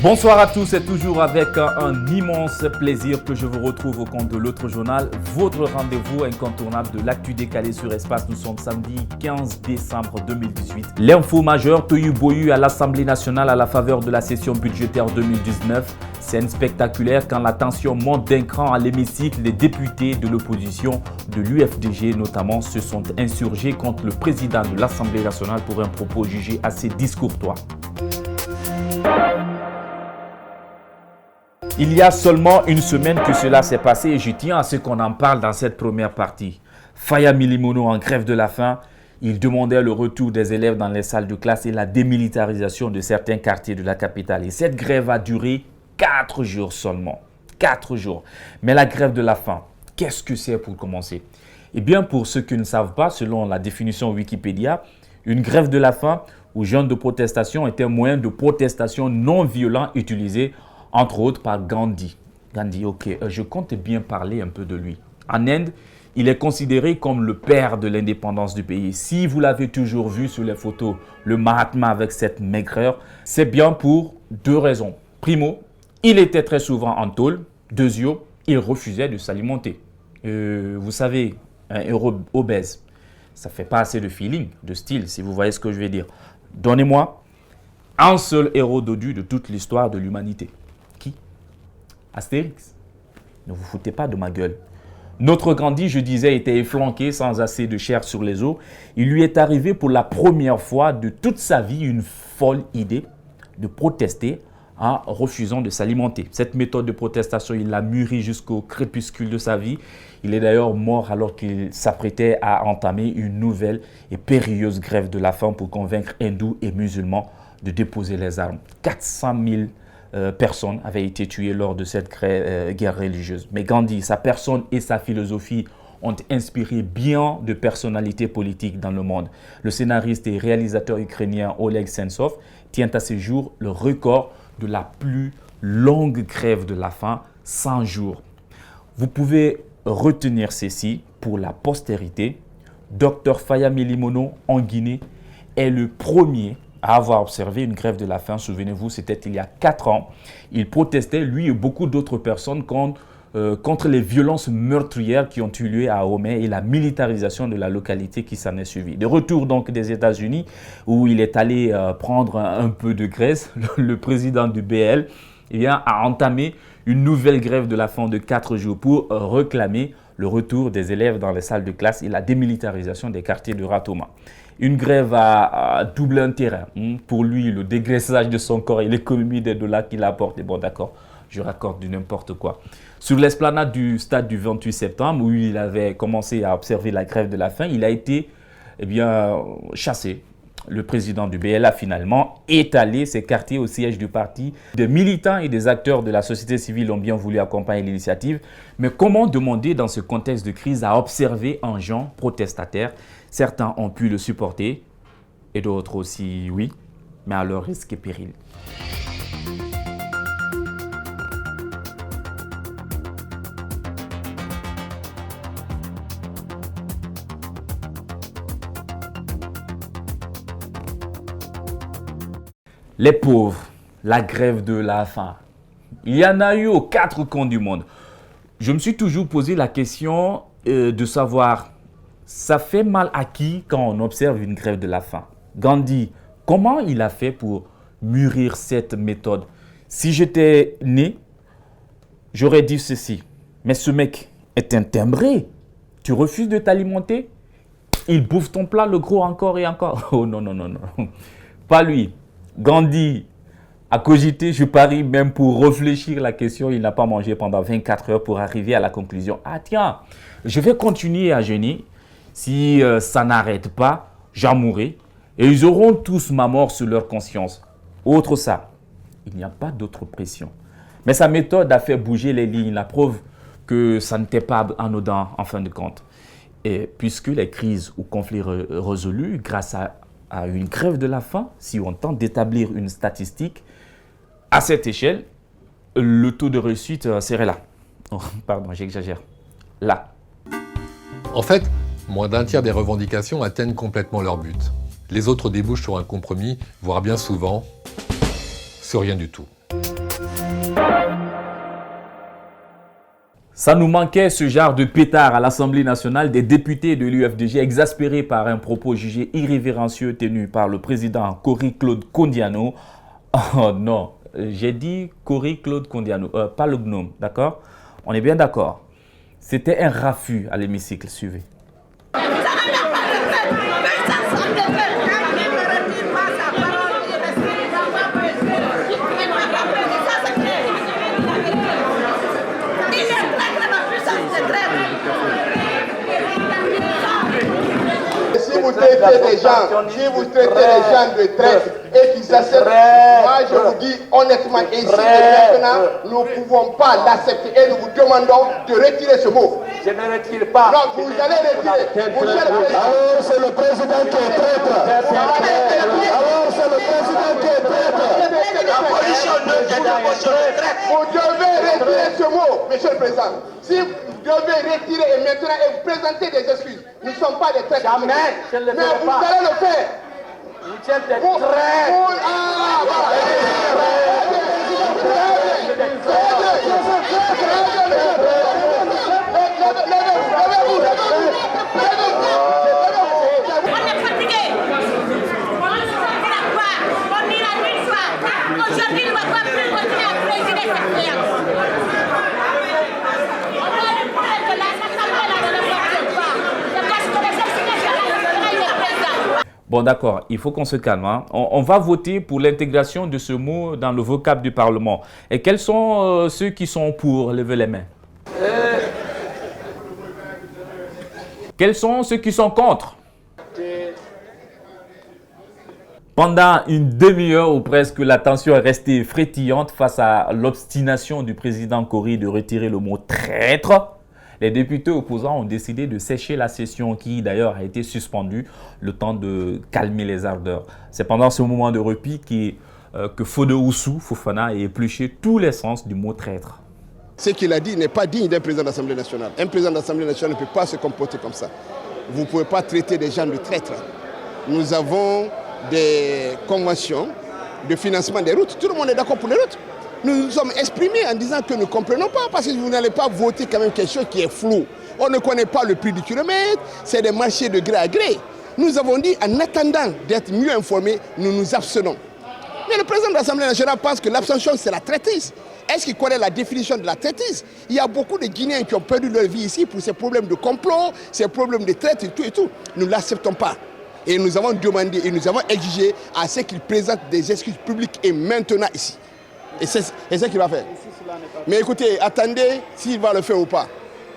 Bonsoir à tous, c'est toujours avec un immense plaisir que je vous retrouve au compte de l'autre journal, votre rendez-vous incontournable de l'actu décalé sur Espace. Nous sommes samedi 15 décembre 2018. L'info majeure, tohu bohu à l'Assemblée nationale à la faveur de la session budgétaire 2019. Scène spectaculaire quand la tension monte d'un cran à l'hémicycle. Les députés de l'opposition de l'UFDG notamment se sont insurgés contre le président de l'Assemblée nationale pour un propos jugé assez discourtois. Il y a seulement une semaine que cela s'est passé et je tiens à ce qu'on en parle dans cette première partie. Faya Milimono en grève de la faim, il demandait le retour des élèves dans les salles de classe et la démilitarisation de certains quartiers de la capitale. Et cette grève a duré 4 jours seulement. 4 jours. Mais la grève de la faim, qu'est-ce que c'est pour commencer? Eh bien, pour ceux qui ne savent pas, selon la définition Wikipédia, une grève de la faim ou jeûne de protestation est un moyen de protestation non violent utilisé entre autres par Gandhi. Gandhi, ok, je compte bien parler un peu de lui. En Inde, il est considéré comme le père de l'indépendance du pays. Si vous l'avez toujours vu sur les photos, le Mahatma avec cette maigreur, c'est bien pour 2 raisons. Primo, il était très souvent en tôle. Deuxièmement, il refusait de s'alimenter. Vous savez, un héros obèse, ça ne fait pas assez de feeling, de style, si vous voyez ce que je veux dire. Donnez-moi un seul héros dodu de toute l'histoire de l'humanité. Astérix, ne vous foutez pas de ma gueule. Notre Gandhi, je disais, était efflanqué sans assez de chair sur les os. Il lui est arrivé pour la première fois de toute sa vie une folle idée de protester en refusant de s'alimenter. Cette méthode de protestation, il l'a mûrie jusqu'au crépuscule de sa vie. Il est d'ailleurs mort alors qu'il s'apprêtait à entamer une nouvelle et périlleuse grève de la faim pour convaincre hindous et musulmans de déposer les armes. 400 000 personnes avaient été tuées lors de cette guerre religieuse. Mais Gandhi, sa personne et sa philosophie ont inspiré bien de personnalités politiques dans le monde. Le scénariste et réalisateur ukrainien Oleg Sentsov tient à ce jour le record de la plus longue grève de la faim, 100 jours. Vous pouvez retenir ceci pour la postérité. Dr Faya Milimono en Guinée est le premier à avoir observé une grève de la faim. Souvenez-vous, c'était il y a 4 ans. Il protestait, lui et beaucoup d'autres personnes, contre les violences meurtrières qui ont eu lieu à Homé et la militarisation de la localité qui s'en est suivie. De retour donc des États-Unis, où il est allé prendre un peu de graisse, le président du BL a entamé une nouvelle grève de la faim de 4 jours pour réclamer le retour des élèves dans les salles de classe et la démilitarisation des quartiers de Ratoma. Une grève à double intérêt. Pour lui, le dégraissage de son corps et l'économie des dollars qu'il apporte. Et bon, d'accord, je raccorde du n'importe quoi. Sur l'esplanade du stade du 28 septembre, où il avait commencé à observer la grève de la faim, il a été chassé. Le président du BL a finalement étalé ses quartiers au siège du parti. Des militants et des acteurs de la société civile ont bien voulu accompagner l'initiative. Mais comment demander dans ce contexte de crise à observer un genre protestataire? Certains ont pu le supporter et d'autres aussi, oui, mais à leur risque et péril. Les pauvres, la grève de la faim. Il y en a eu aux 4 coins du monde. Je me suis toujours posé la question de savoir, ça fait mal à qui quand on observe une grève de la faim? Gandhi, comment il a fait pour mûrir cette méthode? Si j'étais né, j'aurais dit ceci. Mais ce mec est un timbré. Tu refuses de t'alimenter? Il bouffe ton plat, le gros, encore et encore. Oh non, non, non, non. Pas lui. Gandhi a cogité, je parie, même pour réfléchir la question. Il n'a pas mangé pendant 24 heures pour arriver à la conclusion. Ah tiens, je vais continuer à jeûner. Si ça n'arrête pas, j'en mourrai. Et ils auront tous ma mort sur leur conscience. Autre ça, il n'y a pas d'autre pression. Mais sa méthode a fait bouger les lignes. La preuve que ça n'était pas anodin en fin de compte. Et puisque les crises ou conflits résolus grâce à une grève de la faim, si on tente d'établir une statistique, à cette échelle, le taux de réussite serait là. Oh, pardon, j'exagère. Là. En fait, moins d'un tiers des revendications atteignent complètement leur but. Les autres débouchent sur un compromis, voire bien souvent, sur rien du tout. Ça nous manquait ce genre de pétard à l'Assemblée nationale, des députés de l'UFDG exaspérés par un propos jugé irrévérencieux tenu par le président Cory-Claude Kondiano. Oh non, j'ai dit Cory-Claude Kondiano, pas le gnome, d'accord? On est bien d'accord. C'était un raffut à l'hémicycle, suivez. Si vous traitez les gens de traîtres et qu'ils acceptent, moi je vous dis honnêtement, ici et maintenant, nous ne pouvons pas l'accepter et nous vous demandons de retirer ce mot. Je ne retire pas. Non, vous allez retirer. Alors c'est le président qui est traître. Alors c'est le président qui est traître. Vous devez retirer ce mot, monsieur le président. Si vous devez retirer et maintenant et vous présenter des excuses, nous ne sommes pas des traîtres. Jamais, je ne le mais ferai vous pas. allez le faire. Vous êtes des traîtres. On est fatigué. On ira une fois. Aujourd'hui, on ne va pas plus continuer à présider cette séance. On va le faire que l'Assemblée ne le fonctionne pas. Parce que les explications, le président. Bon, d'accord, il faut qu'on se calme. Hein. On va voter pour l'intégration de ce mot dans le vocable du Parlement. Et quels sont ceux qui sont pour? Levez les mains. Quels sont ceux qui sont contre? Pendant une demi-heure ou presque, la tension est restée frétillante face à l'obstination du président Cory de retirer le mot traître. Les députés opposants ont décidé de sécher la session qui d'ailleurs a été suspendue le temps de calmer les ardeurs. C'est pendant ce moment de répit que Fode Oussou Fofana a épluché tous les sens du mot traître. Ce qu'il a dit n'est pas digne d'un président de l'Assemblée nationale. Un président de l'Assemblée nationale ne peut pas se comporter comme ça. Vous ne pouvez pas traiter des gens de traîtres. Nous avons des conventions de financement des routes. Tout le monde est d'accord pour les routes. Nous nous sommes exprimés en disant que nous ne comprenons pas parce que vous n'allez pas voter quand même quelque chose qui est flou. On ne connaît pas le prix du kilomètre, c'est des marchés de gré à gré. Nous avons dit en attendant d'être mieux informés, nous nous abstenons. Mais le président de l'Assemblée nationale pense que l'abstention c'est la traîtrise. Est-ce qu'il connaît la définition de la traîtrise? Il y a beaucoup de Guinéens qui ont perdu leur vie ici pour ces problèmes de complot, ces problèmes de traite et tout et tout. Nous ne l'acceptons pas. Et nous avons demandé et nous avons exigé à ce qu'il présente des excuses publiques et maintenant ici. Et c'est ce qu'il va faire. Mais écoutez, attendez s'il va le faire ou pas.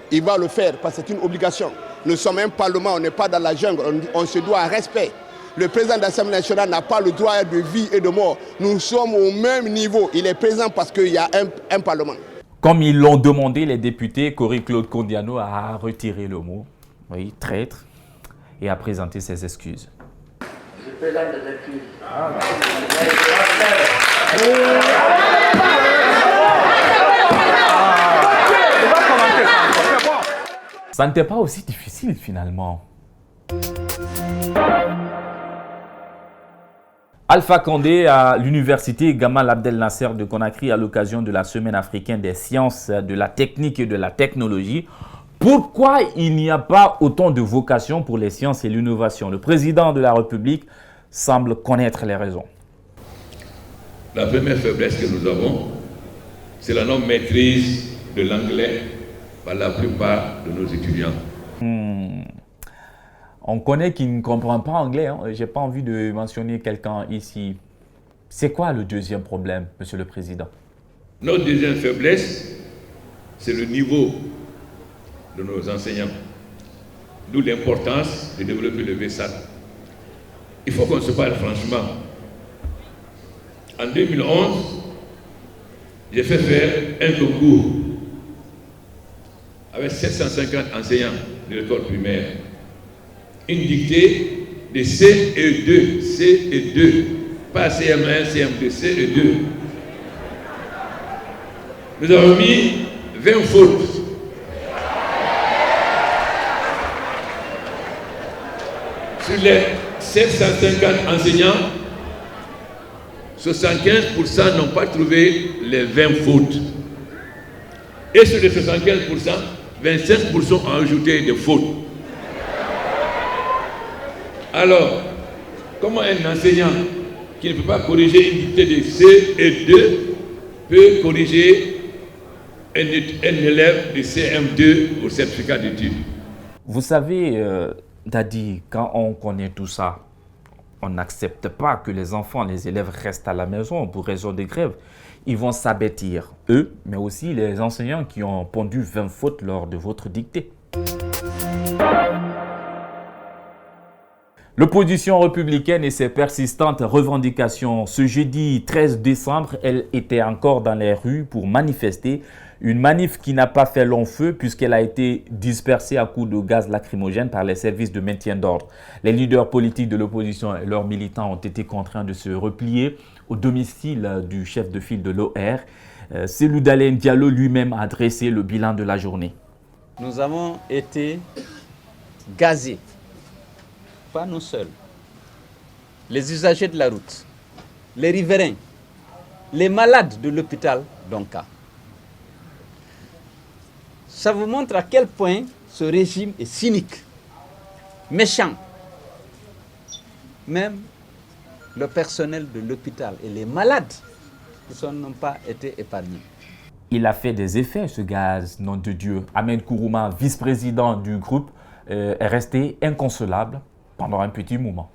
Il va le faire parce que c'est une obligation. Nous sommes un parlement, on n'est pas dans la jungle, on se doit à respect. Le président de l'Assemblée nationale n'a pas le droit de vie et de mort. Nous sommes au même niveau. Il est présent parce qu'il y a un parlement. Comme ils l'ont demandé, les députés, Cory-Claude Kondiano a retiré le mot, oui, traître, et a présenté ses excuses. Je présente des excuses. Ça n'était pas aussi difficile finalement. Alpha Condé à l'université Gamal Abdel Nasser de Conakry à l'occasion de la Semaine africaine des sciences, de la technique et de la technologie. Pourquoi il n'y a pas autant de vocation pour les sciences et l'innovation? Le président de la République semble connaître les raisons. La première faiblesse que nous avons, c'est la non-maîtrise de l'anglais par la plupart de nos étudiants. On connaît qui ne comprend pas anglais. Hein. Je n'ai pas envie de mentionner quelqu'un ici. C'est quoi le deuxième problème, Monsieur le Président? Notre deuxième faiblesse, c'est le niveau de nos enseignants. D'où l'importance de développer le VSAT. Il faut qu'on se parle franchement. En 2011, j'ai fait faire un concours avec 750 enseignants de l'école primaire. Une dictée de CE2, CE2, pas CM1, CM2, CE2. Nous avons mis 20 fautes. Sur les 750 enseignants, 75% n'ont pas trouvé les 20 fautes. Et sur les 75%, 25% ont ajouté des fautes. Alors, comment un enseignant qui ne peut pas corriger une dictée de CE2 peut corriger un élève de CM2 au certificat d'études? Vous savez, Dadi, quand on connaît tout ça, on n'accepte pas que les enfants, les élèves restent à la maison pour raison de grève. Ils vont s'abattir, eux, mais aussi les enseignants qui ont pondu 20 fautes lors de votre dictée. L'opposition républicaine et ses persistantes revendications. Ce jeudi 13 décembre, elle était encore dans les rues pour manifester. Une manif qui n'a pas fait long feu puisqu'elle a été dispersée à coups de gaz lacrymogène par les services de maintien d'ordre. Les leaders politiques de l'opposition et leurs militants ont été contraints de se replier au domicile du chef de file de l'OR. Cellou Dalein Diallo lui-même a dressé le bilan de la journée. Nous avons été gazés. Pas nous seuls, les usagers de la route, les riverains, les malades de l'hôpital d'Onka. Ça vous montre à quel point ce régime est cynique, méchant. Même le personnel de l'hôpital et les malades n'ont pas été épargnés. Il a fait des effets, ce gaz, nom de Dieu. Ahmed Kourouma, vice-président du groupe, est resté inconsolable pendant un petit moment.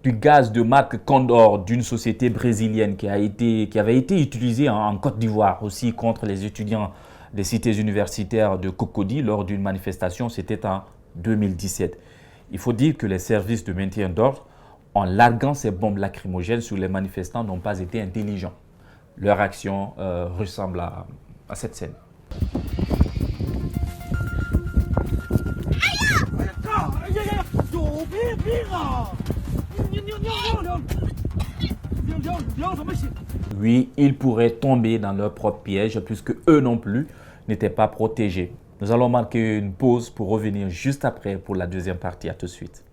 Du gaz de marque Condor d'une société brésilienne qui avait été utilisé en Côte d'Ivoire aussi contre les étudiants des cités universitaires de Cocody lors d'une manifestation, c'était en 2017. Il faut dire que les services de maintien d'ordre, en larguant ces bombes lacrymogènes sur les manifestants, n'ont pas été intelligents. Leur action ressemble à cette scène. Oui, ils pourraient tomber dans leur propre piège puisque eux non plus n'étaient pas protégés. Nous allons marquer une pause pour revenir juste après pour la deuxième partie. À tout de suite.